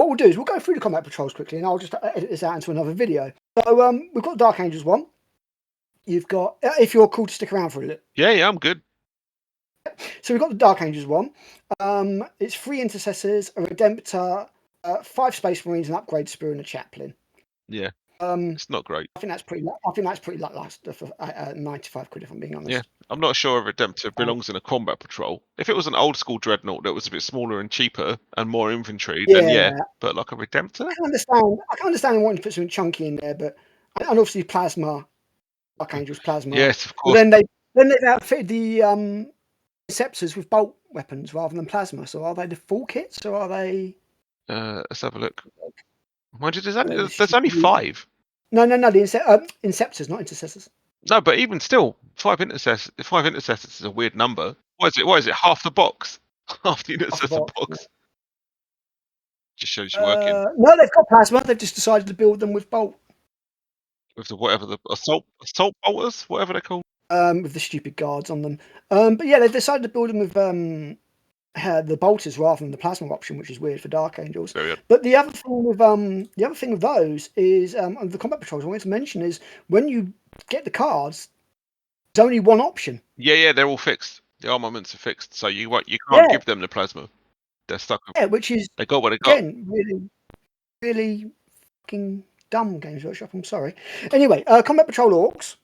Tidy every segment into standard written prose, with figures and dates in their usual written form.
what we'll do is we'll go through the combat patrols quickly, and I'll just edit this out into another video. So we've got Dark Angels 1. You've got, if you're cool to stick around for a little. Yeah, I'm good. So we've got the Dark Angels 1. It's 3 intercessors, a Redemptor, 5 Space Marines, an upgrade spear, and a chaplain. Yeah. It's not great. I think that's pretty lackluster for 95 quid, if I'm being honest. Yeah, I'm not sure if Redemptor belongs in a combat patrol. If it was an old school dreadnought that was a bit smaller and cheaper and more infantry, then yeah. But like a Redemptor, I can understand wanting to put something chunky in there, but and obviously plasma, Archangel's plasma. yes, of course. But then they've outfitted the Scepters with bolt weapons rather than plasma. So are they the full kits or are they? Let's have a look. Mind you, there's only 5. No, the Inceptors, not intercessors. No, but even still, 5 intercessors. 5 intercessors is a weird number. What is it? Half the box, half the intercessor box. Yeah. Just shows you working. No, they've got plasma. They've just decided to build them with bolt. With the assault bolters, whatever they're called. With the stupid guards on them. But yeah, they've decided to build them with the bolters rather than the plasma option, which is weird for Dark Angels. But the other thing with those is the combat patrols I wanted to mention is when you get the cards, there's only one option. Yeah, they're all fixed. The armaments are fixed, so you can't give them the plasma. They're stuck. Yeah, which is they got what they got. Again, really, really fucking dumb, Games Workshop. I'm sorry. Anyway, combat patrol orcs.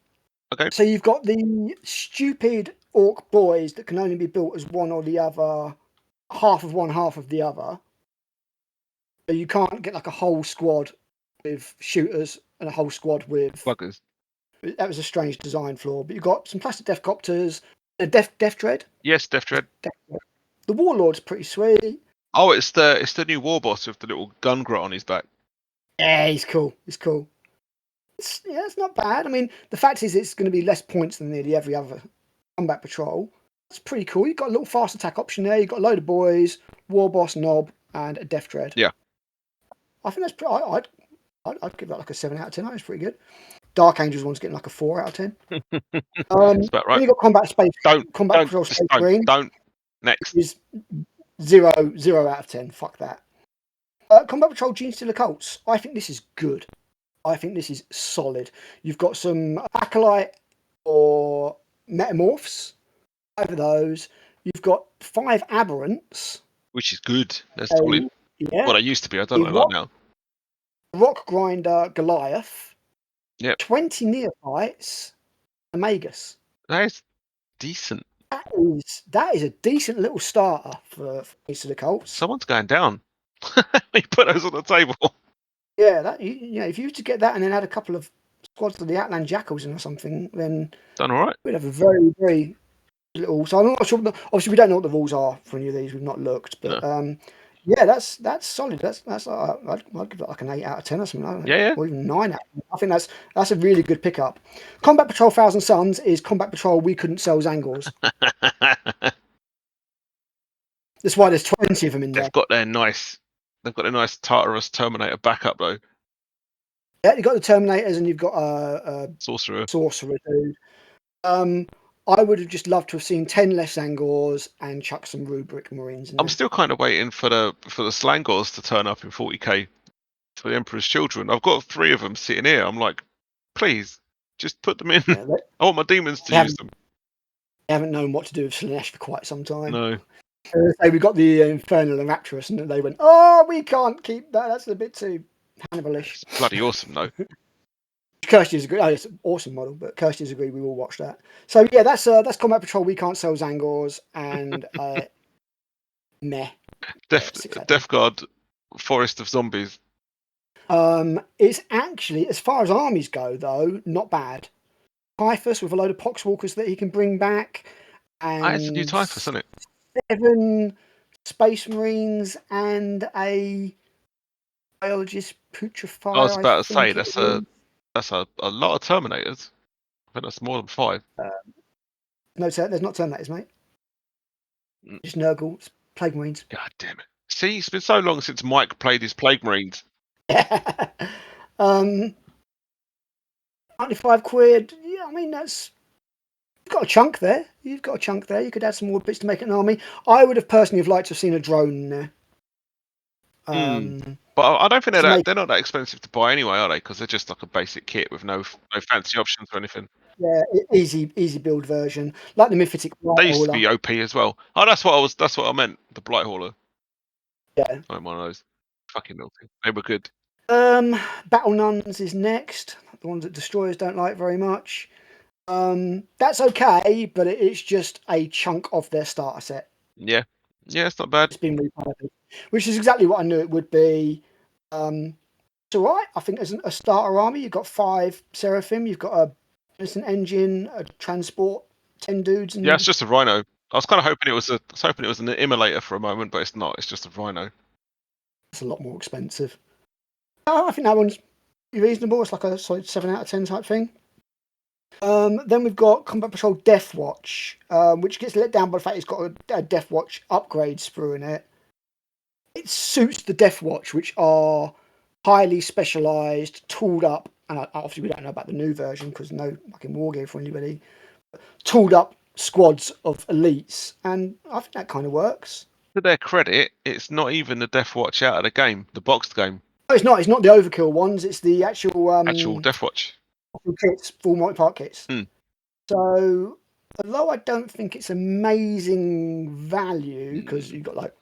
Okay. So you've got the stupid orc boys that can only be built as one or the other, half of one, half of the other. So you can't get like a whole squad with shooters and a whole squad with buggers. That was a strange design flaw. But you've got some plastic Death Copters, Death Dread. Yes, Death Dread. The Warlord's pretty sweet. Oh, it's the new war boss with the little gun grot on his back. Yeah, he's cool. It's not bad. I mean, the fact is it's going to be less points than nearly every other combat patrol. That's pretty cool. You've got a little fast attack option there. You've got a load of boys, War Boss, Knob, and a Death Dread. Yeah. I think that's I'd give that like a 7 out of 10. That's pretty good. Dark Angels one's getting like a 4 out of 10. That's about right. Then you've got Combat Patrol Space Marine. Don't. Next. Is 0 out of 10. Fuck that. Combat Patrol Gene Stealer Cults. I think this is good. I think this is solid. You've got some Acolyte or Metamorphs. 5 of those. You've got 5 Aberrants. Which is good. That's solid. Yeah. What I used to be. I don't know that now. Rock Grinder Goliath. Yep. 20 Neophytes. And Magus. That is decent. That is a decent little starter for Beast of the Cults. Someone's going down. You put those on the table. Yeah, that if you were to get that and then add a couple of squads of the Outland Jackals in or something, then done all right. We'd have a very, very little. So I'm not sure. Obviously, we don't know what the rules are for any of these. We've not looked, but yeah, that's solid. That's I'd give it like an 8 out of 10 or something. Yeah, or even 9 out. I think that's a really good pickup. Combat Patrol Thousand Suns is Combat Patrol we couldn't sell Zangors. That's why there's 20 of them in there. They've got their nice Tartarus Terminator backup though. Yeah, you've got the Terminators and you've got a Sorcerer dude. I would have just loved to have seen 10 less Zangors and chuck some Rubric Marines in there. I'm still kind of waiting for the Slangors to turn up in 40k for the Emperor's Children. I've got 3 of them sitting here. I'm like, please, just put them in. Yeah, I want my demons to use them. They haven't known what to do with Slaanesh for quite some time. No. So we got the Infernal and Rapturous, and they went, "Oh, we can't keep that. That's a bit too Hannibalish." It's bloody awesome, though. Kirsty's agree. Oh, it's an awesome model, but Kirsty's agree. We will watch that. So yeah, that's Combat Patrol. We can't sell Zangors and meh. Death Guard, Forest of Zombies. It's actually, as far as armies go, though, not bad. Typhus with a load of Poxwalkers that he can bring back, and it's a new Typhus, isn't it? 7 Space Marines and a Biologist Putrefier. I was about to say that's a lot of Terminators. I think that's more than 5. No, there's not Terminators, mate. Just Nurgle, Plague Marines. God damn it! See, it's been so long since Mike played his Plague Marines. 95 quid. Yeah, I mean that's. You've got a chunk there. You could add some more bits to make it an army. I would have personally liked to have seen a drone in there. But I don't think To make they're not that expensive to buy anyway, are they? Because they're just like a basic kit with no fancy options or anything. yeah, easy build version, like the Mythic They used to Blighthauler. be OP as well. Oh, that's what I meant. The Blight Hauler. Yeah. I'm one of those. Fucking naughty. They were good. Battle Nuns is next. The ones that destroyers don't like very much. That's okay, but it's just a chunk of their starter set. Yeah. Yeah, it's not bad. It's been repurposed, which is exactly what I knew it would be. It's all right. I think as a starter army, you've got 5 Seraphim, you've got a instant engine, a transport, 10 dudes, Yeah, it's and just a Rhino. I was kind of hoping it was an immolator for a moment, but it's not. It's just a Rhino. it's a lot more expensive. I think that one's reasonable. It's like a solid 7 out of 10 type thing. Then we've got Combat Patrol Death Watch, which gets let down by the fact it's got a Death Watch upgrade sprue in it. It suits the Death Watch, which are highly specialised, tooled up, and obviously we don't know about the new version because no fucking war gear for anybody. Tooled up squads of elites, and I think that kind of works. To their credit, it's not even the Death Watch out of the game, the boxed game. No, it's not. It's not the Overkill ones. It's the actual Actual Death Watch. kits, full multi-part kits. Hmm. So, although I don't think it's amazing value because you've got like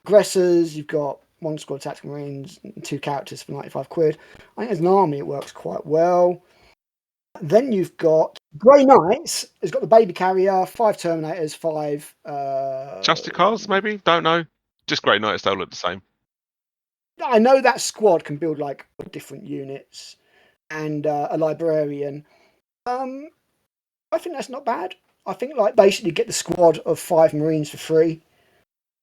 aggressors, you've got 1 squad tactical marines, and 2 characters for 95 quid. I think as an army it works quite well. Then you've got Grey Knights. It's got the baby carrier, 5 Terminators, 5. Justicars, maybe? Don't know. Just Grey Knights, they all look the same. I know that squad can build like different units, and a librarian. I think that's not bad. I think like basically get the squad of 5 Marines for free.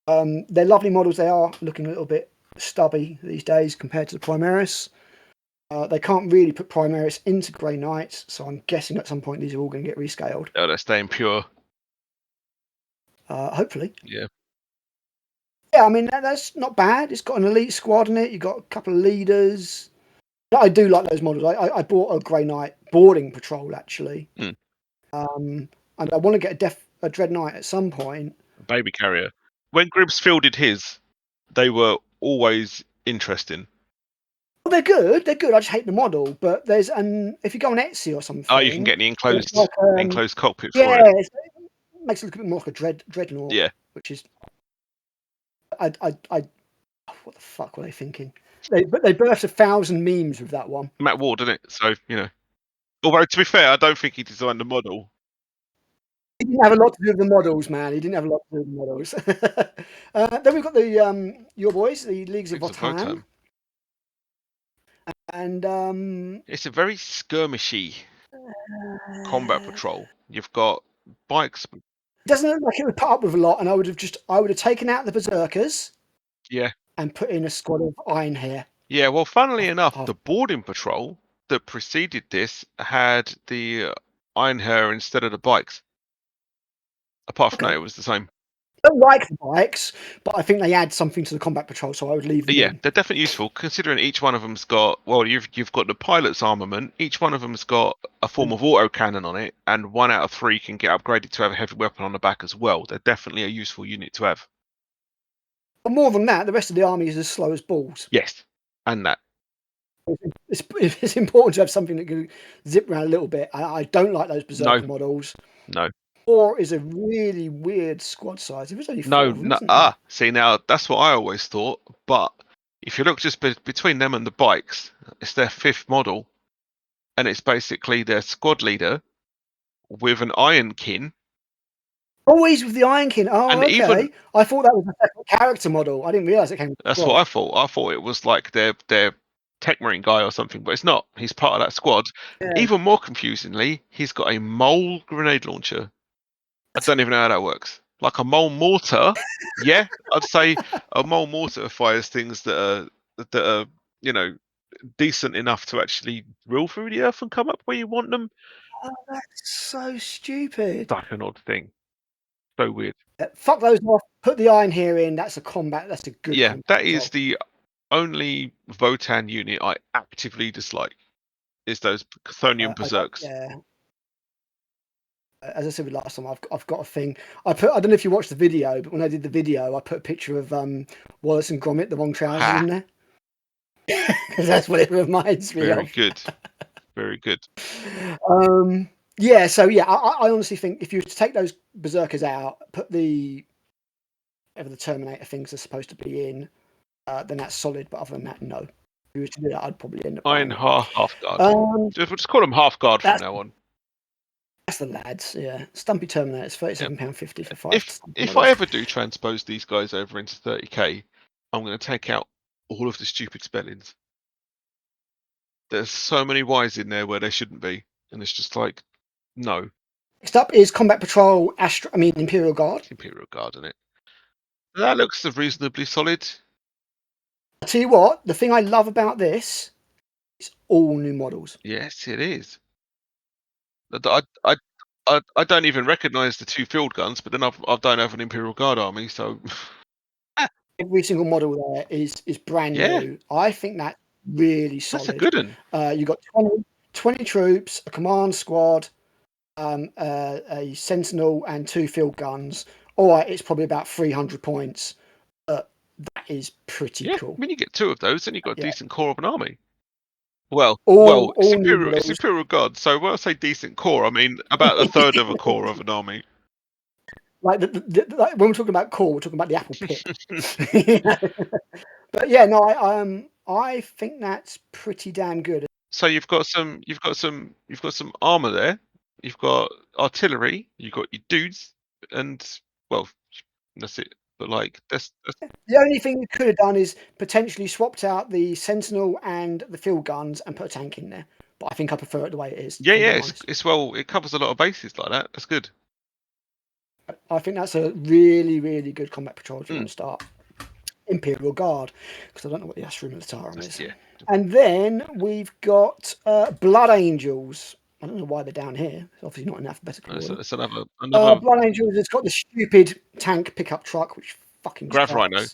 They're lovely models. They are looking a little bit stubby these days compared to the Primaris. They can't really put Primaris into Grey Knights, so I'm guessing at some point these are all going to get rescaled. Oh, they're staying pure. Hopefully. Yeah. Yeah, I mean, that's not bad. It's got an elite squad in it. You've got a couple of leaders. I do like those models. I bought a Grey Knight boarding patrol, actually. And I want to get a Dread Knight at some point. Baby carrier. When Gribbs fielded his, they were always interesting. Well, they're good. They're good. I just hate the model. But there's if you go on Etsy or something. Oh, you can get the enclosed like, enclosed cockpit yeah, for it. it makes it look a bit more like a dreadnought. Yeah. Which is, what the fuck were they thinking? They birthed 1,000 memes with that one. Matt Ward, didn't it? So, you know. Although, to be fair, I don't think he designed the model. He didn't have a lot to do with the models, man. He didn't have a lot to do with the models. Then we've got the your boys, the Leagues of Votan. And it's a very skirmishy combat patrol. You've got bikes. It doesn't look like it would put up with a lot, and I would have taken out the Berserkers. Yeah. And put in a squad of Iron Hair. Yeah, well, funnily enough, the boarding patrol that preceded this had the Iron Hair instead of the bikes. Apart from that, it was the same. I don't like the bikes, but I think they add something to the combat patrol, so I would leave them in. They're definitely useful, considering each one of them's got, well, you've got the pilot's armament, each one of them's got a form of autocannon on it, and 1 out of 3 can get upgraded to have a heavy weapon on the back as well. They're definitely a useful unit to have. But more than that, the rest of the army is as slow as balls. Yes, and that. It's important to have something that can zip around a little bit. I don't like those Berserker models. No. 4 is a really weird squad size. If it's only 4 of them, see, now that's what I always thought. But if you look just between them and the bikes, it's their 5th model, and it's basically their squad leader with an Ironkin. Always with the Ironkin. Oh, and okay. I thought that was a separate character model. I didn't realise it came. That's what I thought. I thought it was like their tech marine guy or something, but it's not. He's part of that squad. Yeah. Even more confusingly, he's got a mole grenade launcher. I don't even know how that works. Like a mole mortar. Yeah, I'd say a mole mortar fires things that are decent enough to actually drill through the earth and come up where you want them. Oh, that's so stupid. Like an odd thing. So weird. Fuck those off. Put the Iron Hair in. That's a combat. That's a good. Yeah, that is the only Votan unit I actively dislike. Is those Chthonian Berserks. As I said last time, I've got a thing. I don't know if you watched the video, but when I did the video, I put a picture of Wallace and Gromit, the wrong trousers, Ha! in there because that's what it reminds me Very of. good. Very good. Yeah, so yeah, I honestly think if you were to take those berserkers out, put whatever the Terminator things are supposed to be in, then that's solid. But other than that, no. If you were to do that, I'd probably end up Iron buying it. half guard. Um, We'll just call them half guard from that's now on. that's the lads. Yeah, Stumpy Terminators, £37.50 for 5 If Stumpy if I models. ever do transpose these guys over into 30k, I'm going to take out all of the stupid spellings. There's so many Y's in there where there shouldn't be, and it's just like, no. Next up is Combat Patrol Imperial Guard. Imperial Guard in it. That looks reasonably solid. I tell you what, the thing I love about this is all new models. Yes, it is. I don't even recognise the 2 field guns, but then I don't have an Imperial Guard army, so Every single model there is brand yeah, new. I think that's really solid. that's a good one. You've got 20 troops, a command squad, a sentinel, and 2 field guns. All right, it's probably about 300 points. That is pretty cool. When you get 2 of those, then you've got a decent core of an army. Well, all it's new Imperial Guard. So when I say decent core, I mean about a third of a core of an army. Like, like when we're talking about core, we're talking about the apple pip. But yeah, no, I think that's pretty damn good. So you've got some armor there. You've got artillery. You've got your dudes, and well, that's it. But like that's The only thing you could have done is potentially swapped out the sentinel and the field guns and put a tank in there. But I think I prefer it the way it is. yeah. It covers a lot of bases like that. That's good. I think that's a really, really good combat patrol if you want to start. Imperial Guard, because I don't know what the Astra Militarum is. Yeah. And then we've got Blood Angels. I don't know why they're down here. It's obviously not in alphabetical order. It's another Blood Angels. It's got the stupid tank pickup truck, which fucking Grav sucks. Rhino.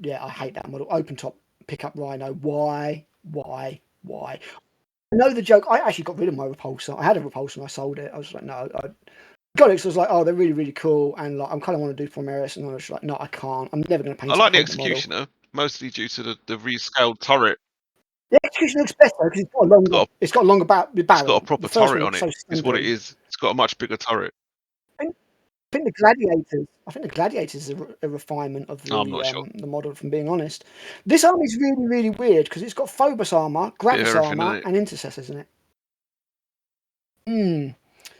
Yeah, I hate that model. Open top pickup Rhino. Why? I know the joke. I actually got rid of my repulsor. I had a repulsor and I sold it. I was like, no, I got it because I was like, oh, they're really, really cool, and like I'm kind of want to do Primaris, and I was like, no, I can't. I'm never going to paint. I like the Executioner, mostly due to the rescaled turret. The Executioner looks better because it's got a longer barrel. It's got a proper turret on it. Is what it is. It's got a much bigger turret. I think the Gladiators. I think the Gladiators is a refinement of I'm not sure. the model. From being honest, this army's really, really weird because it's got Phobos armor, Gravis armor, and Intercessors in it.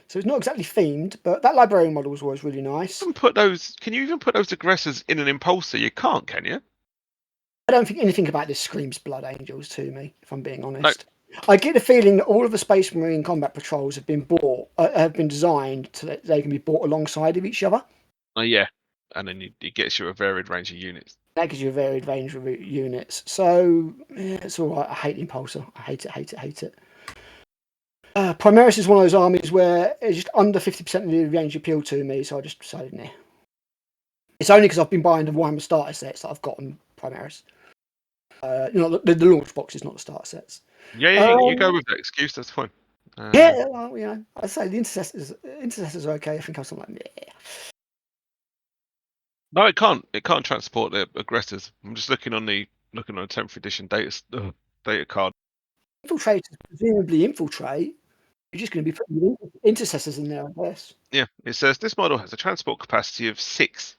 So it's not exactly themed, but that Librarian model was always really nice. Can you even put those aggressors in an Impulsor? You can't, can you? I don't think anything about this screams Blood Angels to me, if I'm being honest. No. I get the feeling that all of the Space Marine combat patrols have been designed so that they can be bought alongside of each other. Oh yeah, and then it gets you a varied range of units. That gives you a varied range of units. So yeah, it's all right. I hate the Impulsor. I hate it. Primaris is one of those armies where it's just under 50% of the range appeal to me, so I just decided, nah. It's only because I've been buying the Warhammer starter sets that I've gotten Primaris. The launch boxes, not the starter sets. Yeah, you go with that excuse. That's fine. Well, I say the intercessors are okay. I think I'm something like, yeah. No, it can't. It can't transport the aggressors. I'm just looking on a 10th edition data card. Infiltrators presumably infiltrate. You're just going to be putting intercessors in there, I guess. Yeah, it says this model has a transport capacity of 6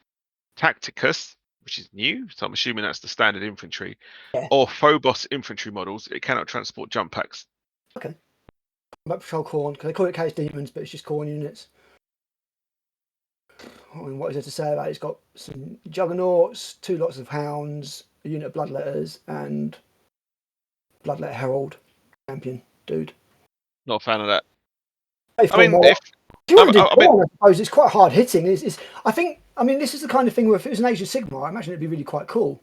Tacticus, which is new, so I'm assuming that's the standard infantry, or Phobos infantry models. It cannot transport jump packs. Okay. Combat Patrol Khorne. They call it Case Demons, but it's just Khorne units. I mean, what is there to say about it? It's got some Juggernauts, 2 lots of Hounds, a unit of Bloodletters, and Bloodletter Herald champion dude. Not a fan of that. If you want to do Khorne, I suppose it's quite hard hitting. I mean, this is the kind of thing where if it was an Age of Sigmar, I imagine it'd be really quite cool.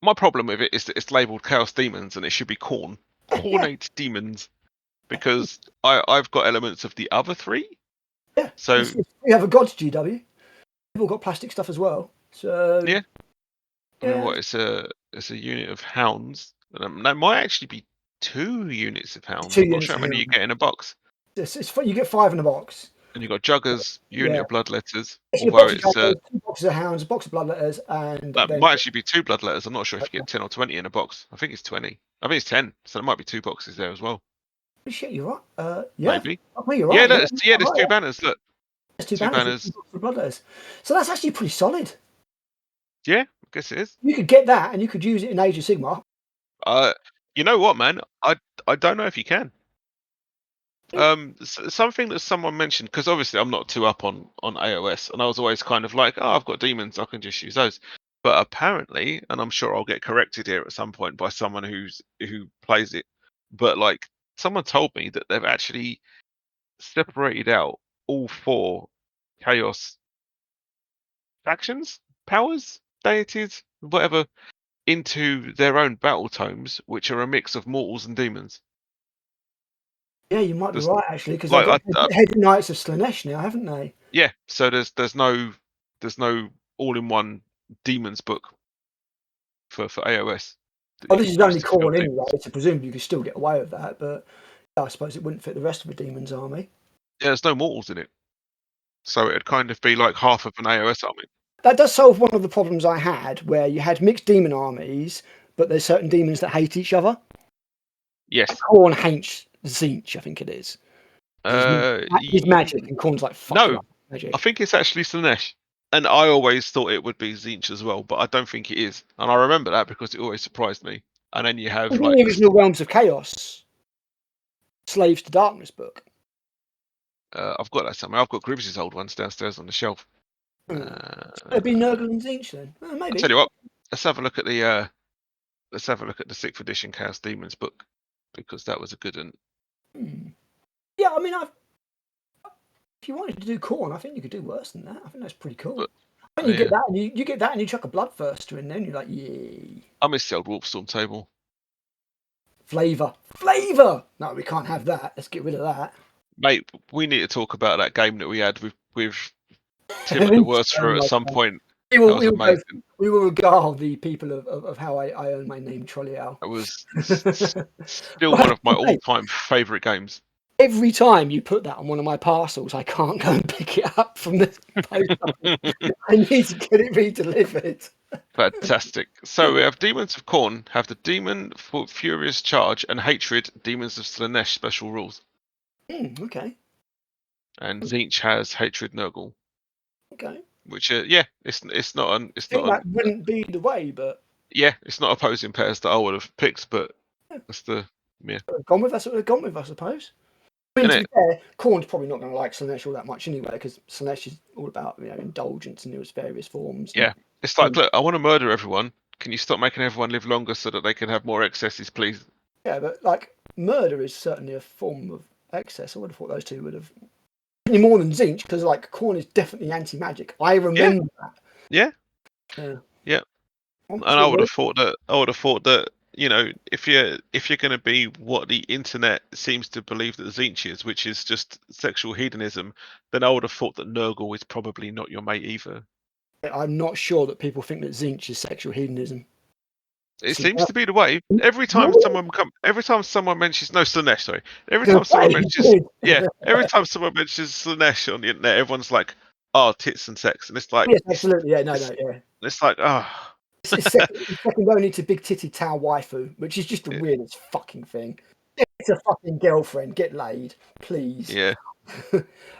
My problem with it is that it's labelled Chaos Demons and it should be Khorne. Khornate Demons. Because I've got elements of the other 3. Yeah. So we have a Gods GW. We've all got plastic stuff as well. So yeah. I mean, what? It's a unit of Hounds. That might actually be 2 units of Hounds. I'm not sure how many you get in a box. You get 5 in a box. And you've got Juggers, Unit Yeah. of Bloodletters, Actually, a although box of it's Juggers, 2 boxes of Hounds, a box of Bloodletters, and that then might actually be 2 Bloodletters. I'm not sure if you get 10 or 20 in a box. I think it's 20. I think it's 10, so there might be 2 boxes there as well. shit, you're right. Yeah, Maybe. you're Yeah, right. there's You're 2 right. banners. Look, There's 2 2 banners with 2 banners. boxes of Bloodletters. So that's actually pretty solid. Yeah, I guess it is. You could get that, and you could use it in Age of Sigmar. You know what, man? I don't know if you can. Something that someone mentioned, because obviously I'm not too up on AOS, and I was always kind of like, oh, I've got demons, I can just use those. But apparently, and I'm sure I'll get corrected here at some point by someone who plays it, but like someone told me that they've actually separated out all 4 chaos factions, powers, deities, whatever, into their own battle tomes, which are a mix of mortals and demons. Yeah, you might be There's right, actually, because they've like got Head Knights of Slanesh now, haven't they? Yeah, so there's no all-in-one demons book for AOS that Oh, you this can is use only to kill Khorne anyway, demons. so presumably you could still get away with that, but I suppose it wouldn't fit the rest of the Demon's army. Yeah, there's no mortals in it, so it'd kind of be like half of an AOS army. That does solve one of the problems I had, where you had mixed demon armies, but there's certain demons that hate each other. Yes. Khorne hates Tzeentch, I think it is. He's magic, and Khorne's like, fuck you No, up, magic. I think it's actually Slanesh, and I always thought it would be Tzeentch as well, but I don't think it is, and I remember that because it always surprised me. And then you have In like the original Realms of Chaos, Slaves to Darkness book. I've got that somewhere. I've got Gribbs' old ones downstairs on the shelf. It'd be Nurgle and Tzeentch then. I'll Maybe. tell you what. Let's have a look at the 6th edition Chaos Demons book, because that was a good one. Yeah, I mean, if you wanted to do Khorne, I think you could do worse than that. I think that's pretty cool. But When you get that, and you get that, and you chuck a Bloodthirster in there, and you're like, yay. I miss the old Wolfstorm table. Flavour. No, we can't have that. Let's get rid of that. Mate, we need to talk about that game that we had with Tim at the worst for at some point. That was amazing. We will regale the people of how I earn my name, Trollial. It was still one of my all-time favourite games. Every time you put that on one of my parcels, I can't go and pick it up from the post office. I need to get it re-delivered. Fantastic. So we have Demons of Khorne, have the Demon for Furious Charge, and Hatred, Demons of Slanesh special rules. Okay. And Tzeentch has Hatred Nurgle. Okay. Which it's not that wouldn't be the way, but it's not opposing pairs that I would have picked, but that's the gone with. That's what they've gone with, I suppose. I mean, to be fair, Khorne's probably not going to like Slanesh all that much anyway, because Slanesh is all about indulgence in its various forms. Yeah, it's like, look, I want to murder everyone. Can you stop making everyone live longer so that they can have more excesses, please? Yeah, but like murder is certainly a form of excess. I would have thought those two would have more than Tzeentch, because like Khorne is definitely anti-magic. I remember that. Yeah. And I would have thought that if you're going to be what the internet seems to believe that Tzeentch is, which is just sexual hedonism, then I would have thought that Nurgle is probably not your mate either. I'm not sure that people think that Tzeentch is sexual hedonism. It seems to be the way. Every time someone mentions Slanesh, sorry. Every time someone mentions Slanesh on the internet, everyone's like, "Oh, tits and sex," and it's like, yes, absolutely, yeah, yeah. It's like, It's second only to Big Titty Tau Waifu, which is just the weirdest fucking thing. It's a fucking girlfriend. Get laid, please. Yeah.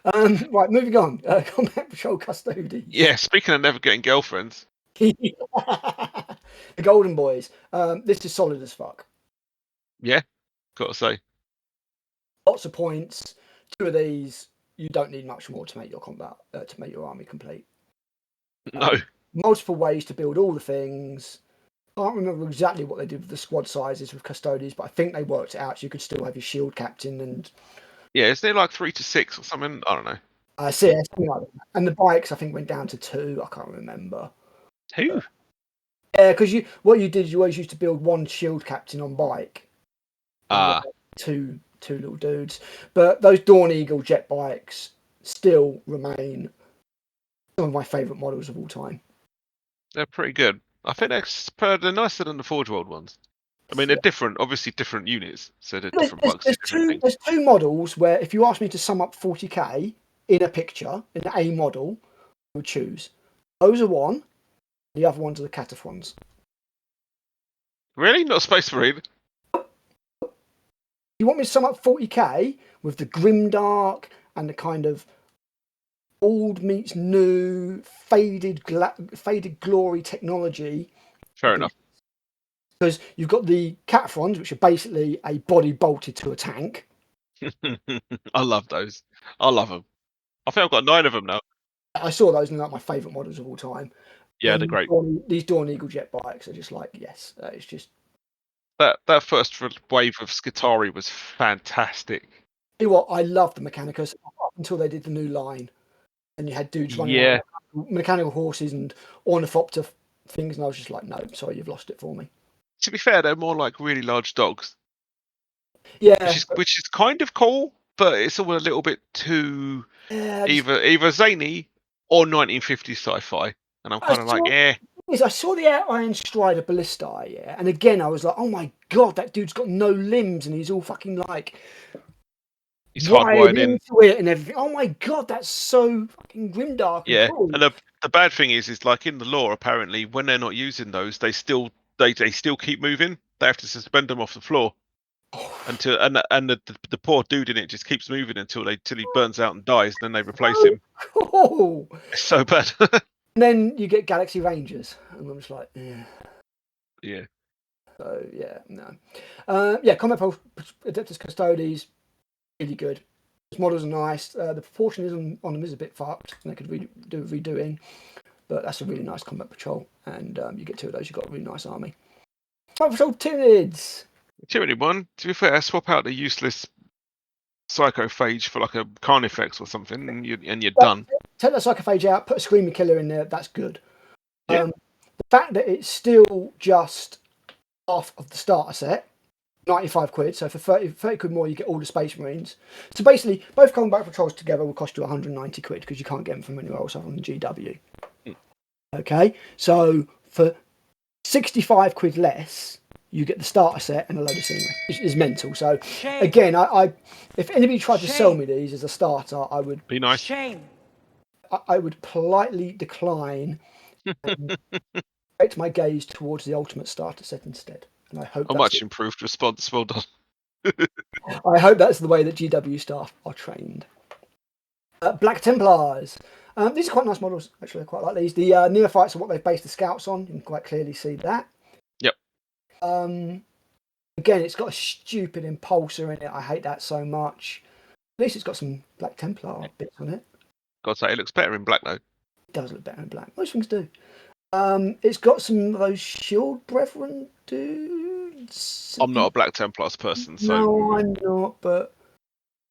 Right, moving on. Combat Patrol Custodians. Yeah, speaking of never getting girlfriends. The Golden Boys. This is solid as fuck. Yeah, gotta say. Lots of points. 2 of these, you don't need much more to make your to make your army complete. No. Multiple ways to build all the things. I can't remember exactly what they did with the squad sizes with Custodians, but I think they worked it out so you could still have your shield captain and. Yeah, is there like 3 to 6 or something? I don't know. I see, something like that. And the bikes, I think, went down to 2. I can't remember. 2? Yeah, because what you did, you always used to build 1 shield captain on bike. Two little dudes. But those Dawn Eagle jet bikes still remain some of my favourite models of all time. They're pretty good. I think they're nicer than the Forge World ones. I mean, they're different, obviously different units, so they're different bugs. There's 2 models where, if you ask me to sum up 40k, in a picture, in a model, I would choose. Those are one. The other ones are the Cataphrons. Really? Not Space Marine? You want me to sum up 40k with the grimdark and the kind of old meets new, faded glory technology? Fair enough. Because you've got the Cataphrons, which are basically a body bolted to a tank. I love those. I love them. I think I've got 9 of them now. I saw those and they're like my favourite models of all time. Yeah, they're great. These Dawn Eagle jet bikes are just like, yes, it's just. That first wave of Skitarii was fantastic. You know what? I love the Mechanicus up until they did the new line, and you had dudes running Yeah. around mechanical horses and ornithopter things, and I was just like, no, sorry, you've lost it for me. To be fair, they're more like really large dogs. Yeah, which is kind of cool, but it's all a little bit too either zany or 1950s sci-fi, and I'm kind of like, eh. I saw the Iron Strider Ballistae, yeah, and again I was like, oh my god, that dude's got no limbs and he's all fucking like he's hardwired into it and everything. Oh my god, that's so fucking grimdark and cool. And the bad thing is like in the lore, apparently, when they're not using those, they still keep moving. They have to suspend them off the floor until and the poor dude in it just keeps moving until he burns out and dies. Then they replace him. Cool. It's so bad. And then you get Galaxy Rangers, and I'm just like, yeah. Yeah. So yeah, no. Combat Adeptus Custodes, really good. Those models are nice. The proportionism on them is a bit fucked. They could do redoing, but that's a really nice combat patrol, and you get 2 of those. You've got a really nice army. Combat patrol Tyranids. Tyranid one. To be fair, swap out the useless Psychophage for like a Carnifex or something, and you're done. Take that Psychophage out, put a Screamer Killer in there. That's good. Yeah. The fact that it's still just half of the starter set, 95 quid. So for 30 quid more, you get all the Space Marines. So basically, both combat patrols together will cost you 190 quid because you can't get them from anywhere else other than the GW. Okay, so for 65 quid less, you get the starter set and a load of scenery. It's mental. So again, I if anybody tried to sell me these as a starter, I would be nice. I would politely decline and direct my gaze towards the ultimate starter set instead. And I hope a much improved response. Well done. I hope that's the way that GW staff are trained. Black Templars. These are quite nice models, actually. I quite like these. The neophytes are what they've based the scouts on. You can quite clearly see that. Yep. Again, it's got a stupid impulsor in it. I hate that so much. At least it's got some Black Templar bits on it. Gotta say, it looks better in black, though. It does look better in black. Most things do. It's got some of those Shield Brethren dudes. I'm not a Black Templars person, so... No, I'm not, but...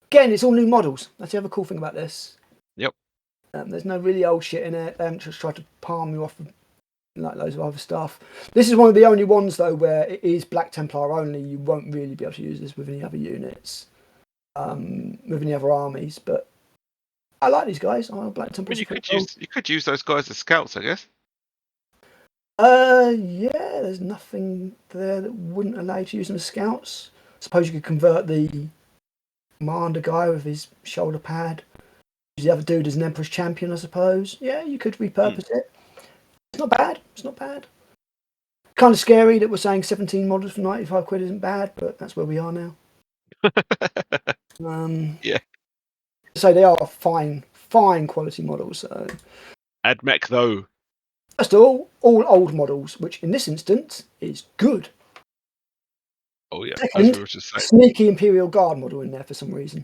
Again, it's all new models. That's the other cool thing about this. Yep. There's no really old shit in it. They haven't just tried to palm you off like loads of other stuff. This is one of the only ones, though, where it is Black Templar only. You won't really be able to use this with any other units, with any other armies, but I like these guys. I like Black Templars. You could use those guys as scouts, I guess. Yeah, there's nothing there that wouldn't allow you to use them as scouts. I suppose you could convert the commander guy with his shoulder pad. Use the other dude as an Emperor's Champion, I suppose. Yeah, you could repurpose it. It's not bad. It's not bad. Kind of scary that we're saying 17 models for 95 quid isn't bad, but that's where we are now. Yeah. So they are fine quality models. So. Admech, though. First of all old models, which in this instance is good. Oh, yeah. Second, sneaky Imperial Guard model in there for some reason.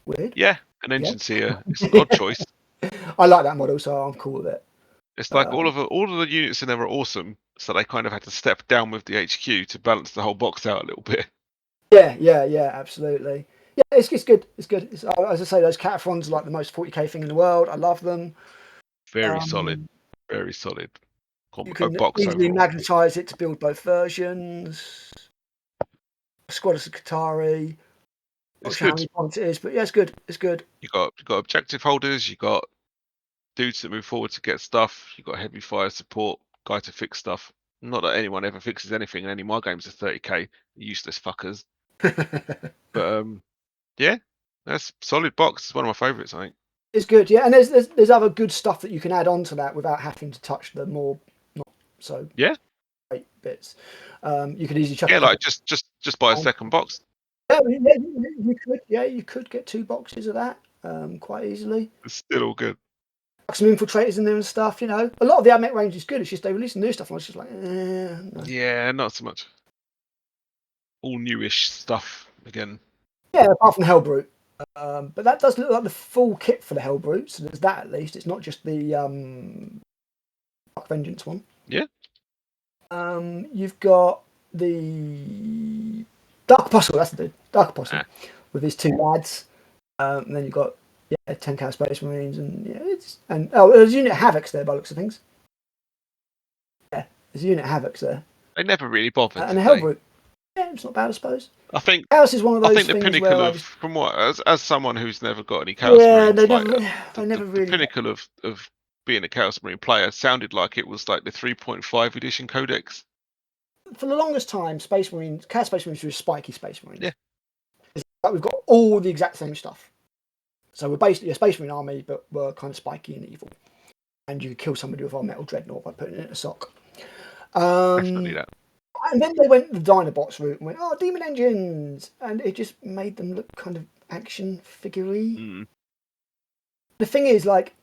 Weird. Yeah, an engine seer. It's an odd choice. I like that model, so I'm cool with it. It's like all of the units in there are awesome, so they kind of had to step down with the HQ to balance the whole box out a little bit. Yeah, absolutely. Yeah, it's good. It's good. As I say, those Cataphrons are like the most 40k thing in the world. I love them. Very solid. Very solid. You can box easily overall. magnetize it to build both versions. Squad of Skitarii. Not sure how many points it is, but yeah, it's good. It's good. You got objective holders. You got dudes that move forward to get stuff. You got heavy fire support, guy to fix stuff. Not that anyone ever fixes anything in any of my games are 30k. Useless fuckers. But yeah, that's solid box. It's one of my favourites, I think. It's good, yeah. And there's other good stuff that you can add on to that without having to touch the more not so great bits. You could easily chuck a couple. Like just buy a second box. Yeah, you could. Yeah, you could get 2 boxes of that quite easily. It's still all good. Some infiltrators in there and stuff. A lot of the Admech range is good. It's just they release new stuff, and I was just like, no. Yeah, not so much. All newish stuff again. Yeah, apart from Hellbrute. But that does look like the full kit for the Hellbrute, so there's that at least. It's not just the Dark Vengeance one. Yeah. You've got the Dark Apostle, that's the dude. Dark Apostle with his 2 lads. And then you've got 10 Chaos Space Marines and there's a unit of Havocs there by the looks of things. Yeah, there's a unit of Havocs there. They never really bothered. And a Hellbrute. Yeah, it's not bad, I suppose. I think Chaos is one of those things. I think the things pinnacle where of from what as someone who's never got any Chaos Marines, the pinnacle of being a Chaos Marine player sounded like it was like the 3.5 edition Codex. For the longest time, Space Marines, Chaos Space Marines were spiky Space Marines. Yeah. It's like we've got all the exact same stuff. So we're basically a Space Marine army, but we're kind of spiky and evil. And you could kill somebody with our metal dreadnought by putting it in a sock. Definitely that. And then they went the Dinobots route and went, Demon Engines! And it just made them look kind of action figure-y. The thing is, like,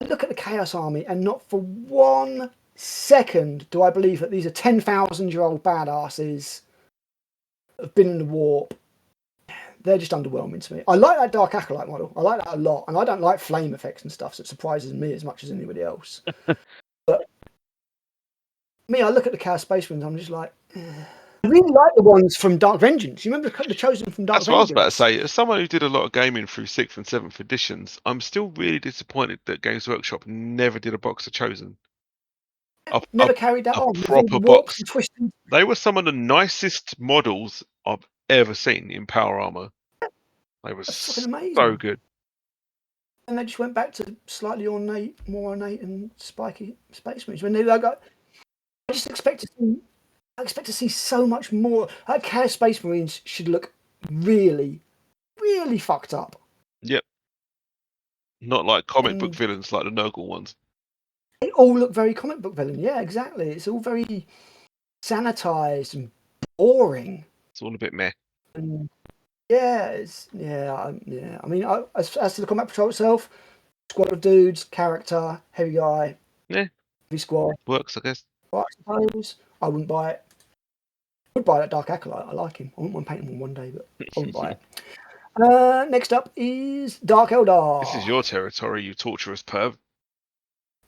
look at the Chaos Army, and not for 1 second do I believe that these are 10,000-year-old badasses that have been in the warp. They're just underwhelming to me. I like that Dark Acolyte model. I like that a lot. And I don't like flame effects and stuff, so it surprises me as much as anybody else. But me, I look at the Chaos Space Marines, I'm just like, I really like the ones from Dark Vengeance. You remember the Chosen from Dark Vengeance? That's what I was about to say. As someone who did a lot of gaming through 6th and 7th editions, I'm still really disappointed that Games Workshop never did a box of Chosen. Never carried that on. Proper box. They were some of the nicest models I've ever seen in Power Armor. They were so good. And they just went back to slightly more ornate and spiky Space Marines. When they got, I just expect to see so much more. Like Chaos Space Marines should look really, really fucked up. Yep. Not like comic book villains like the Nurgle ones. They all look very comic book villain. Yeah, exactly. It's all very sanitized and boring. It's all a bit meh. And I mean, as to the combat patrol itself, squad of dudes, character, heavy guy, heavy squad works, I guess. I suppose I wouldn't buy it. I would buy that Dark Acolyte. I like him. I wouldn't mind painting him one day, but I wouldn't buy it. Next up is Dark Eldar. This is your territory, you torturous perv.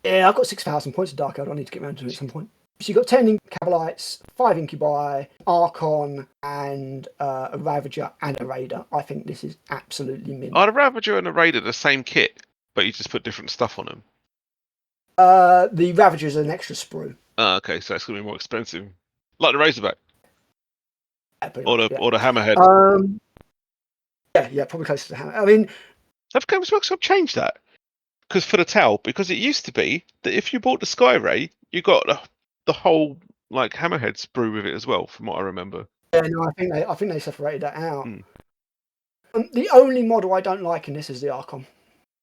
Yeah, I've got 6,000 points of Dark Eldar. I need to get around to it at some point. So you've got 10 Cabalites, 5 Incubi, Archon, and a Ravager and a Raider. I think this is absolutely mint. Are the Ravager and the Raider the same kit, but you just put different stuff on them? The Ravager is an extra sprue. Okay, so it's going to be more expensive. Like the Razorback. Or the Hammerhead. Yeah, probably closer to the Hammer. I mean, have Games Workshop changed that? Because for the Tau, because it used to be that if you bought the Skyray, you got the whole like Hammerhead sprue with it as well, from what I remember. Yeah, no, I think they separated that out. The only model I don't like in this is the Archon.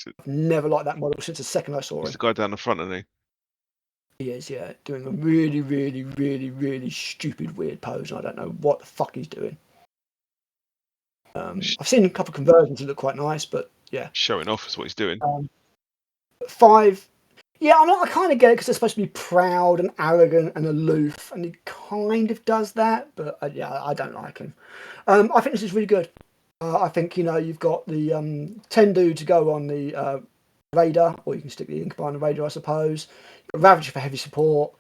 I've never liked that model since the second I saw it. It's the guy down the front, isn't he? He is, yeah, doing a really, really, really, really stupid, weird pose, and I don't know what the fuck he's doing. I've seen a couple of conversions that look quite nice, but yeah. Showing off is what he's doing. 5. Yeah, I kind of get it because they're supposed to be proud and arrogant and aloof, and he kind of does that, but I don't like him. I think this is really good. I think, you've got the 10 dudes to go on the Raider, or you can stick the Incubi on the Raider, I suppose. You've got Ravager for heavy support.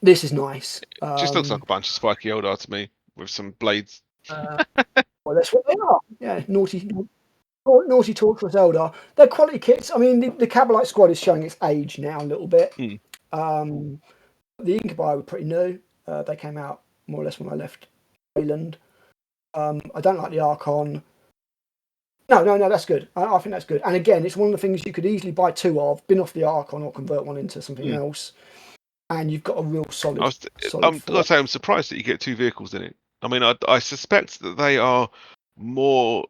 This is nice. It just looks like a bunch of spiky Eldar to me, with some blades. Well, that's what they are. Yeah, naughty torturous Eldar. They're quality kits. I mean, the Cabalite squad is showing its age now a little bit. The Incubi were pretty new. They came out more or less when I left Ireland. I don't like the Archon. No, that's good. I think that's good. And again, it's one of the things you could easily buy 2 of, bin off the Archon or convert one into something else. And you've got a real solid. I'm surprised that you get 2 vehicles in it. I mean, I suspect that they are more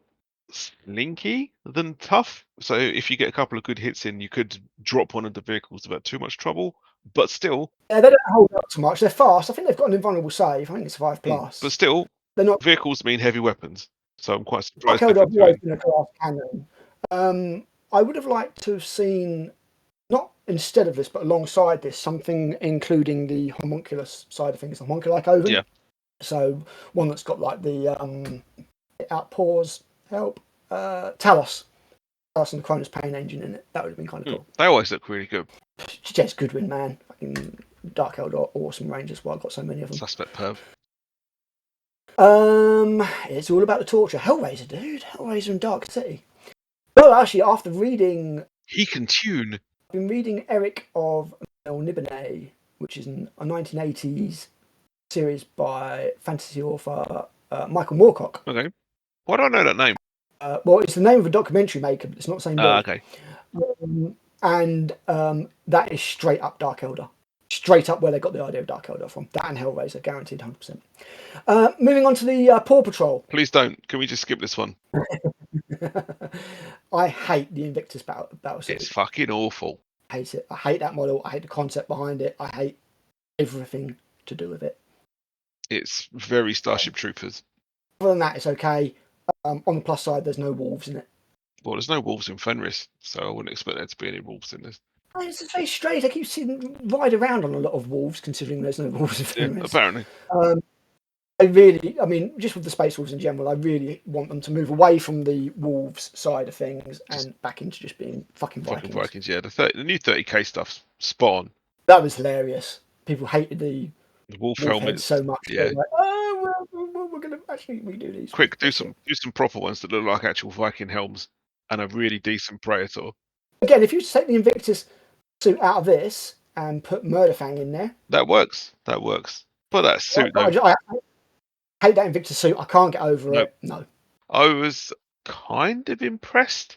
slinky than tough. So if you get a couple of good hits in, you could drop one of the vehicles without too much trouble. But still, Yeah, they don't hold up too much. They're fast. I think they've got an invulnerable save. I think it's 5+. but still, They're not. vehicles mean heavy weapons. So I'm quite Dark surprised they Eldar put have two always in. been a glass cannon. I would have liked to have seen, not instead of this, but alongside this, something including the homunculus side of things, the homunculus oven. Yeah. So one that's got like the outpours help. Talos and the Cronus Pain engine in it. That would have been kind of cool. They always look really good. Jez Goodwin, man. Fucking Dark Eldar, awesome Rangers. Why I've got so many of them. Suspect perv. It's all about the torture. Hellraiser, dude. Hellraiser and Dark City. Well, actually, after reading, He can tune. I've been reading Eric of El Nibene, which is a 1980s series by fantasy author Michael Moorcock. Okay. Why do I know that name? Well, it's the name of a documentary maker, but it's not the same dude. Okay. And that is straight up Dark Eldar. Straight up where they got the idea of Dark Eldar from. That and Hellraiser, guaranteed 100%. Moving on to the Paw Patrol. Please don't. Can we just skip this one? I hate the Invictus battle suit. It's fucking awful. I hate it. I hate that model. I hate the concept behind it. I hate everything to do with it. It's very Starship Troopers. Other than that, it's okay. On the plus side, there's no wolves in it. Well, there's no wolves in Fenris, so I wouldn't expect there to be any wolves in this. It's just very strange. I keep seeing them ride around on a lot of wolves, considering there's no wolves in Fenris. Yeah, apparently. I mean, just with the Space Wolves in general, I really want them to move away from the wolves side of things and back into just being fucking Vikings. Fucking Vikings, yeah. The new 30k stuff's spot on. That was hilarious. People hated the wolf helmets so much. Yeah. Like, oh, we're going to actually redo these. Quick, do some proper ones that look like actual Viking helms and a really decent Praetor. Again, if you take the Invictus suit out of this and put Murderfang in there, that works. But that suit, though, I hate that Invictus suit. I can't get over it. No. I was kind of impressed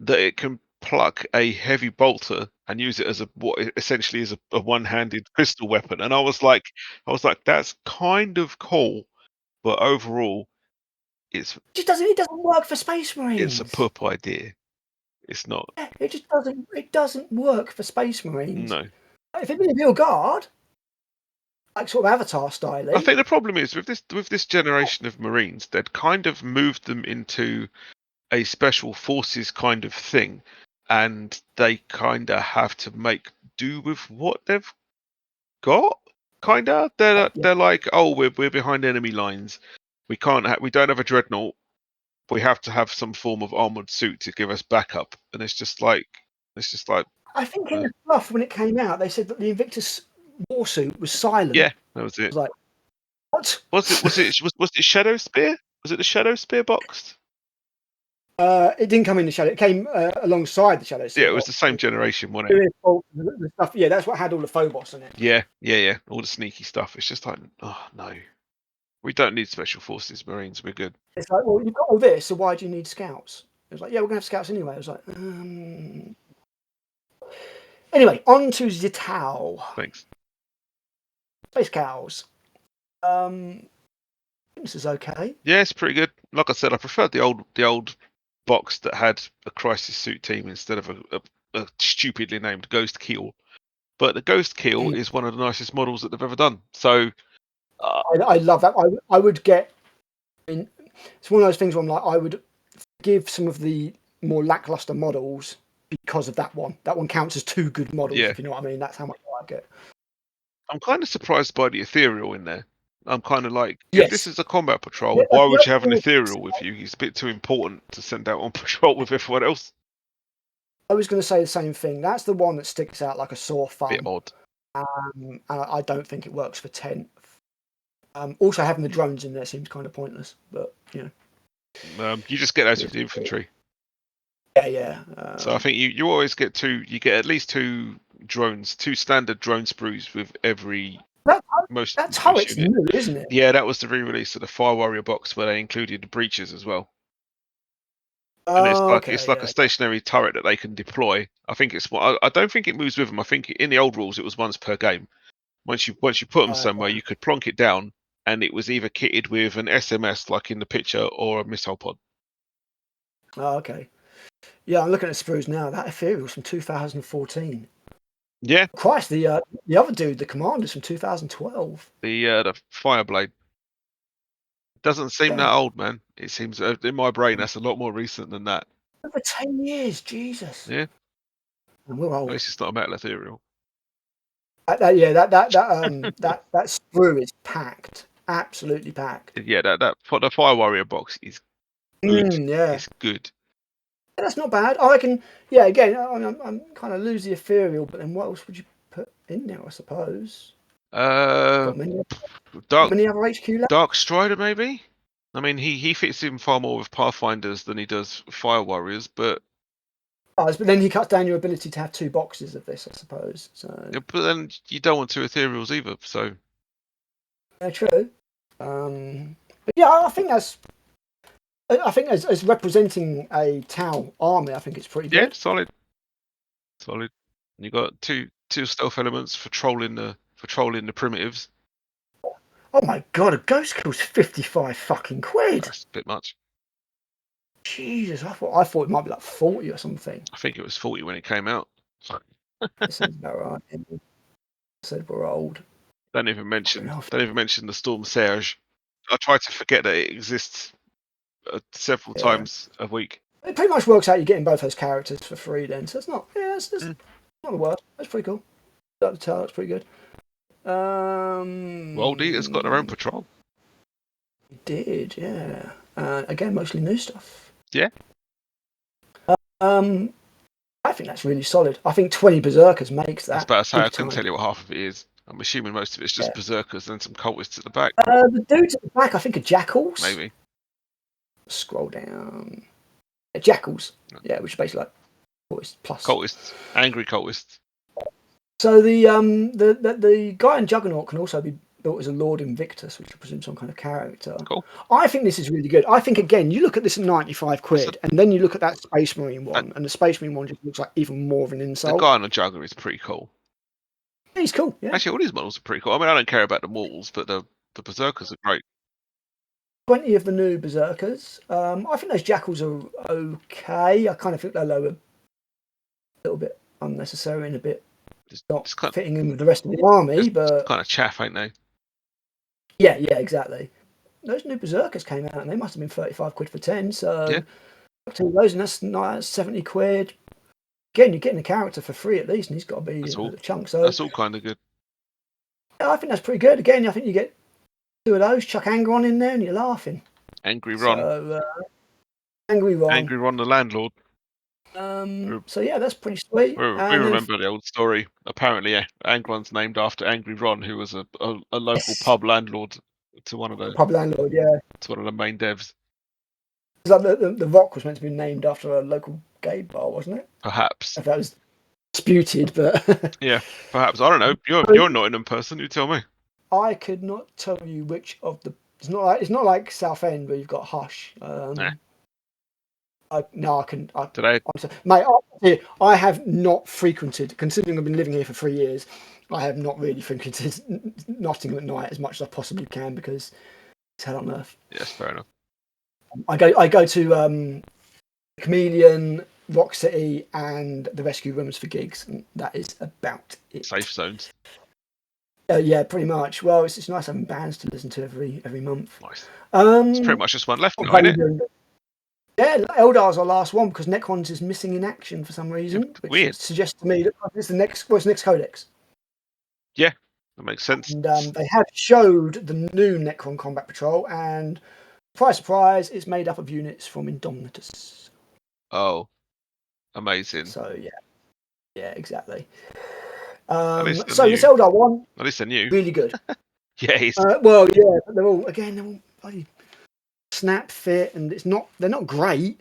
that it can pluck a heavy bolter and use it as what essentially is a one-handed pistol weapon. And I was like, that's kind of cool, but overall, it doesn't work for Space Marines. It's a poop idea. It's not. Yeah, it just doesn't. It doesn't work for Space Marines. No. If it was Real Guard, like sort of Avatar style. I think the problem is with this generation of Marines, they'd kind of moved them into a special forces kind of thing, and they kind of have to make do with what they've got. They're like, oh, we're behind enemy lines. We don't have a dreadnought. We have to have some form of armored suit to give us backup, and it's just like. I think in the fluff when it came out, they said that the Invictus warsuit was silent. Yeah, that was it. I was like, what? Was it Shadow Spear? Was it the Shadow Spear box? It didn't come in the Shadow. It came alongside the Shadow Spear. Yeah, it was the same generation, wasn't it? The stuff, yeah, that's what had all the Phobos in it. Yeah. All the sneaky stuff. It's just like, oh no, we don't need special forces Marines. We're good. It's like, well, you've got all this, so why do you need scouts? It was like, yeah, we're gonna have scouts anyway. I was like, Anyway, on to Zitao. Thanks. Space Cows. This is okay. Yeah, it's pretty good. Like I said, I preferred the old box that had a crisis suit team instead of a stupidly named Ghost Keel. But the Ghost Keel is one of the nicest models that they've ever done. So I love that. I would get. I mean, it's one of those things where I'm like, I would give some of the more lackluster models because of that one. That one counts as two good models, if you know what I mean. That's how much I like it. I'm kind of surprised by the ethereal in there. I'm kind of like, if this is a combat patrol, why would you have an ethereal with you? He's a bit too important to send out on patrol with everyone else. I was going to say the same thing. That's the one that sticks out like a sore thumb. Bit odd. And I don't think it works for 10. Also, having the drones in there seems kind of pointless, but you know. You just get those with the infantry. Yeah. So I think you always get two. You get at least two drones, two standard drone sprues with every. That's how it's new, isn't it? Yeah, that was the re-release of the Fire Warrior box where they included the breaches as well. And it's like a stationary turret that they can deploy. I think I don't think it moves with them. I think in the old rules it was once per game. Once you put them somewhere, you could plonk it down, and it was either kitted with an SMS like in the picture or a missile pod. Oh, okay. Yeah, I'm looking at sprues now. That Ethereal's from 2014. Yeah, Christ, the other dude, the Commander's from 2012. the Fireblade doesn't seem Yeah, that old, man. It seems in my brain that's a lot more recent than that. over 10 years, Jesus. Yeah, And we're at old. least it's not a metal ethereal. Yeah, that sprue is packed, absolutely packed. Yeah, that for the Fire Warrior box is good. Yeah. It's good. That's not bad. I reckon. Yeah, again, I'm kind of lose the ethereal, but then what else would you put in there? I suppose. Uh, Got many, Dark many other HQ left. Dark Strider maybe. I mean, he fits in far more with Pathfinders than he does Fire Warriors, but But then he cuts down your ability to have 2 boxes of this, I suppose. So yeah, but then you don't want 2 ethereals either. So yeah, true. But yeah, I think that's. I think as representing a Tau army, I think it's pretty yeah, good. solid. And you got two stealth elements for trolling the primitives. Oh my god, a ghost kill's 55 fucking quid. That's a bit much. Jesus, I thought it might be like 40 or something. I think it was 40 when it came out. This sounds about right. I said we're old. Don't even mention Enough. the Storm Surge. I try to forget that it exists several Yeah. times a week. It pretty much works out you're getting both those characters for free then, so it's not it's Mm. not the worst. That's pretty cool. Like the tell, that's pretty good. World Eater's got their own patrol. We did, yeah. Again, mostly new stuff. Yeah. I think that's really solid. I think 20 Berserkers makes that. I was about to say, I big couldn't time. tell you what half of it is. I'm assuming most of it's just Berserkers and some cultists at the back. The dudes at the back, I think, are Jackals. Maybe. Scroll down. Jackals. Yeah, which is basically like cultists plus. Cultists. Angry cultists. So the guy in Juggernaut can also be built as a Lord Invictus, which represents some kind of character. Cool. I think this is really good. I think, again, you look at this at 95 quid, and then you look at that Space Marine one, and the Space Marine one just looks like even more of an The insult. guy on the Jugger is pretty cool. He's cool, yeah. Actually, all these models are pretty cool. I mean, I don't care about the walls, but the Berserkers are great. 20 of the new Berserkers. I think those Jackals are okay. I kind of think they're lower, a little bit unnecessary and a bit not fitting in with the rest of the army, but kind of chaff, ain't they? Yeah, exactly. Those new Berserkers came out and they must have been 35 quid for 10, so Yeah. to those, and that's 70 quid. Again, you're getting a character for free at least, and he's got to be a chunk. So that's all kind of good. Yeah, I think that's pretty good. Again, I think you get 2 of those, chuck Angron in there, and you're laughing. Angry Ron. So, Angry Ron. Angry Ron the landlord. So yeah, that's pretty sweet. We remember the old story. Apparently, yeah, Angron's named after Angry Ron, who was a local pub landlord to one of the pub landlord, yeah. To one of the main devs. It's like the Rock was meant to be named after a local gay bar, wasn't it? Perhaps. If that was disputed, but yeah, perhaps. I don't know. You're a Nottingham person. You tell me. I could not tell you which of the. It's not like Southend where you've got Hush. I can. Mate, I have not frequented, considering I've been living here for 3 years, I have not really frequented Nottingham at night as much as I possibly can because it's hell on earth. Yes, fair enough. I go to Chameleon, Rock City, and the Rescue Rooms for gigs, and that is about it. Safe zones. Yeah, pretty much. Well, it's nice having bands to listen to every month. Nice. It's pretty much just one left now, isn't it? Yeah, Eldar's our last one because Necrons is missing in action for some reason, which weird. Suggests to me that it's the next codex. Yeah, that makes sense. And they have showed the new Necron Combat Patrol, and surprise, it's made up of units from Indomitus. Oh, amazing! So yeah, exactly. So this Eldar one, at least they're new, really good. Yeah. Well, yeah, but they're all bloody snap fit, and they're not great.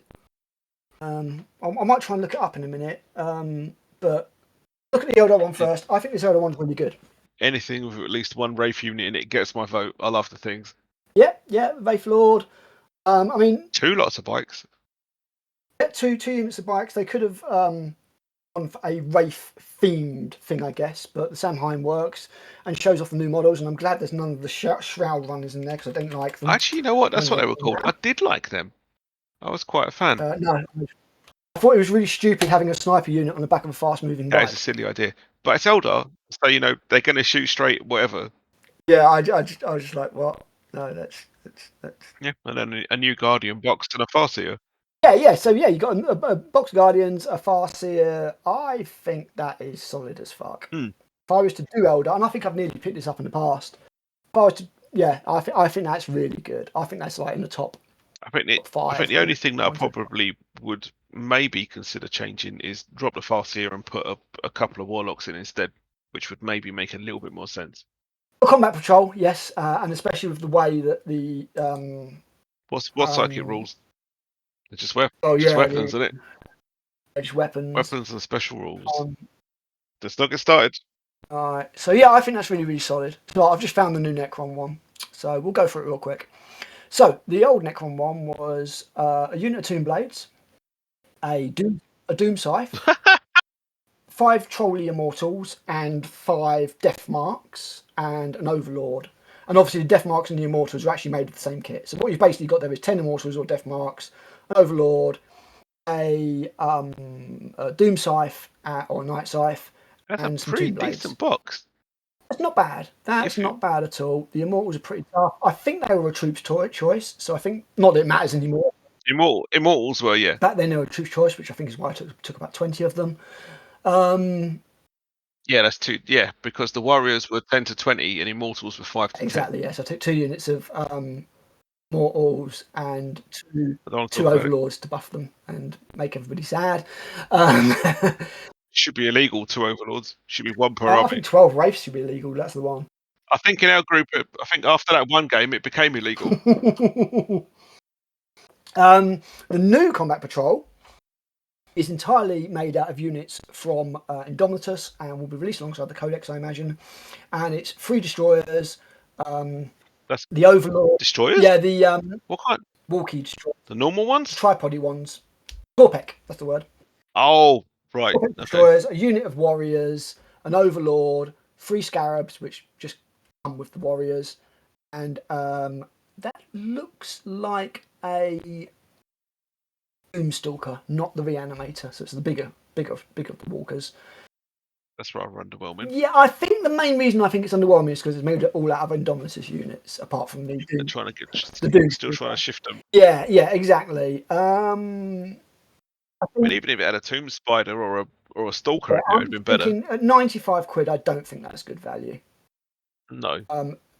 I might try and look it up in a minute, but look at the Eldar one first. I think this Eldar one's really good. Anything with at least one Wraith unit in it gets my vote. I love the things. Yeah, Wraith Lord. I mean, 2 lots of bikes. Yeah, two units of bikes. They could have gone for a Wraith themed thing, I guess, but the Samhain works and shows off the new models, and I'm glad there's none of the Shroud runners in there because I don't like them. Actually, you know what? That's what they were called. I did like them. I was quite a fan. No, I thought it was really stupid having a sniper unit on the back of a fast-moving That bike. is a silly idea, but it's Eldar, so they're going to shoot straight, whatever. Yeah, I was just like, what? No, that's. Yeah, and then a new Guardian box and a Farseer. Yeah. So yeah, you got a box of Guardians, a Farseer. I think that is solid as fuck. Mm. If I was to do Eldar, and I think I've nearly picked this up in the past. If I was to, I think that's really good. I think that's like in the top. I think the only thing that I probably would maybe consider changing is drop the Farseer and put a couple of Warlocks in instead, which would maybe make a little bit more sense. Combat Patrol, yes, and especially with the way that the What's psychic rules? It's just weapons, isn't it? Just weapons. Weapons and special rules. Let's not get started. Alright, so yeah, I think that's really, really solid. So I've just found the new Necron one, so we'll go through it real quick. So the old Necron one was a unit of Tomb Blades, a Doom Scythe, 5 Trolley Immortals, and 5 Death Marks, and an Overlord. And obviously the Death Marks and the Immortals are actually made of the same kit. So what you've basically got there is 10 Immortals or Death Marks, an Overlord, a Doom Scythe or a Night Scythe, That's and a some pretty Tomb Blades. decent box. That's not bad. That's not bad at all. The Immortals are pretty tough. I think they were a troops choice, so I think not that it matters anymore. Immortals were, yeah. Back then they were a troops choice, which I think is why I took about 20 of them. Yeah, that's 2. Yeah, because the Warriors were 10 to 20 and Immortals were 5 to 10. Exactly, yes. I took 2 units of Mortals and 2 Overlords to buff them and make everybody sad. Should be illegal, 2 Overlords. Should be 1 per army. I think 12 Wraiths should be illegal. That's the one. I think in our group, after that one game, it became illegal. The new Combat Patrol is entirely made out of units from Indomitus and will be released alongside the Codex, I imagine. And it's 3 destroyers. That's the Overlord. Destroyers? Yeah, the what kind? Walkie destroyers. The normal ones? The tripody ones. Torpec, that's the word. Oh, right. Okay. Destroyers, a unit of warriors, an Overlord, 3 Scarabs, which just come with the warriors. And that looks like a Doomstalker, not the Reanimator. So it's the bigger of the walkers. That's rather underwhelming. Yeah, I think the main reason I think it's underwhelming is because it's made it all out of Indomitus units, apart from the Doom. They're trying to still trying to shift them. Yeah, exactly. I mean, even if it had a Tomb Spider or a Stalker, it would have been better. At 95 quid, I don't think that's good value. No.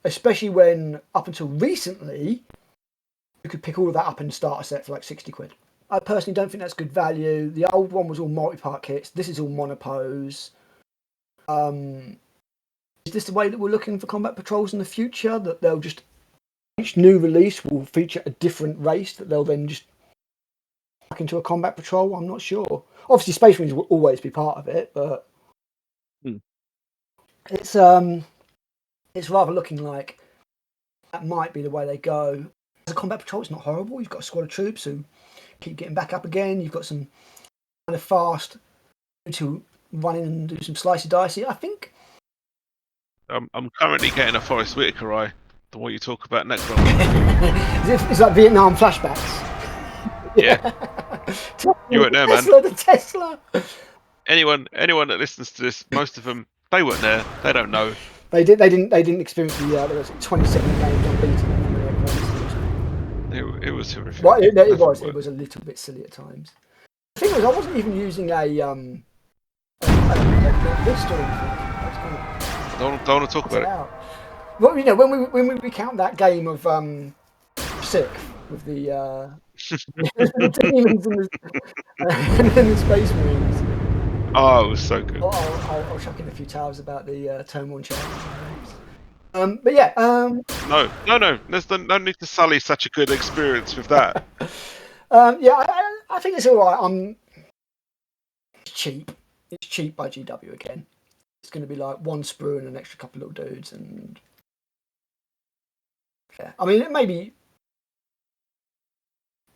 Especially when, up until recently, you could pick all of that up and start a set for like 60 quid. I personally don't think that's good value. The old one was all multi-part kits. This is all monopose. Is this the way that we're looking for combat patrols in the future? That they'll just, each new release will feature a different race that they'll then just back into a combat patrol? I'm not sure. Obviously, Space Marines will always be part of it, but it's rather looking like that might be the way they go. As a combat patrol, it's not horrible. You've got a squad of troops who keep getting back up again. You've got some kind of fast to run in and do some slicey dicey. I think. I'm currently getting a Forrest Whitaker eye. The way you talk about Necron. It's like Vietnam flashbacks. Yeah. You weren't there, man. The Tesla. Anyone that listens to this, most of them, they weren't there. They don't know. They didn't experience the there was 27 games on beaten. It was horrific. Well, it was a little bit silly at times. The thing was, I wasn't even using a list or anything. Don't want to talk about it. Well, when we recount that game of Sick with the demons and the Space Marines. Oh, it was so good. I'll chuck in a few towers about the Turn 1 challenge. But yeah. No. There's no need to sully such a good experience with that. Yeah, I think it's all right. It's cheap. It's cheap by GW again. It's going to be like 1 sprue and an extra couple of little dudes, and yeah. I mean, it may be.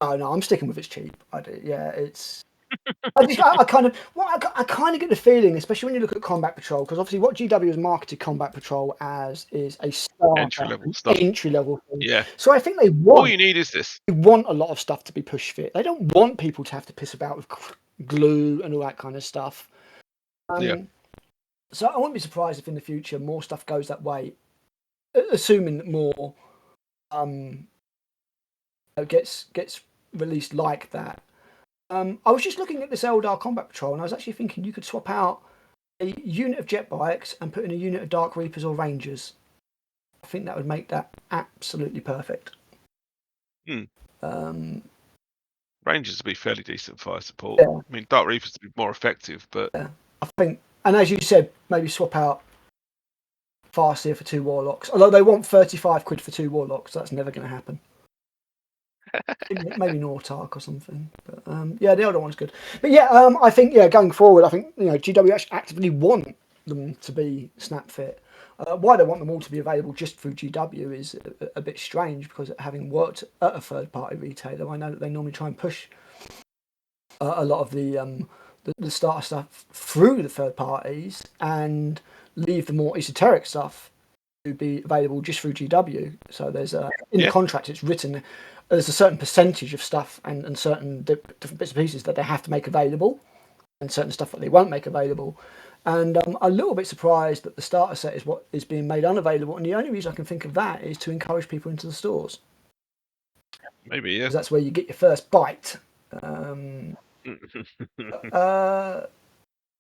Oh no, I'm sticking with it's cheap. I do. Yeah, it's. I kind of, I kind of get the feeling, especially when you look at Combat Patrol, because obviously what GW has marketed Combat Patrol as is a Entry starter, level an stuff. entry level thing. Yeah. So I think they All you need is this. want a lot of stuff to be push fit. They don't want people to have to piss about with glue and all that kind of stuff. Yeah. So I wouldn't be surprised if in the future more stuff goes that way, assuming that more gets released like that. I was just looking at this Eldar Combat Patrol, and I was actually thinking you could swap out a unit of jet bikes and put in a unit of Dark Reapers or Rangers. I think that would make that absolutely perfect. Rangers would be fairly decent fire support. Yeah. I mean, Dark Reapers would be more effective, but Yeah, I think, and as you said, maybe swap out Farseer for 2 Warlocks. Although they want 35 quid for 2 Warlocks, so that's never going to happen. Maybe Nortark or something. But yeah, the other one's good. But yeah, I think going forward, I think GW actually actively want them to be snap fit. Why they want them all to be available just through GW is a bit strange, because having worked at a third party retailer, I know that they normally try and push a lot of the starter stuff through the third parties and leave the more esoteric stuff to be available just through GW. So there's in the contract it's written there's a certain percentage of stuff and certain different bits and pieces that they have to make available, and certain stuff that they won't make available. And I'm a little bit surprised that the starter set is what is being made unavailable, and the only reason I can think of that is to encourage people into the stores. maybe, yeah. Because that's where you get your first bite.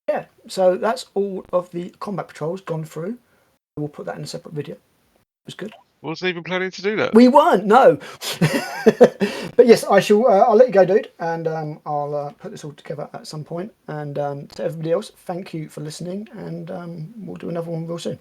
Yeah, so that's all of the combat patrols gone through. We'll put that in a separate video. It was good. Wasn't even planning to do that. We weren't, no. But yes, I shall. I'll let you go, dude, and I'll put this all together at some point. And to everybody else, thank you for listening, and we'll do another one real soon.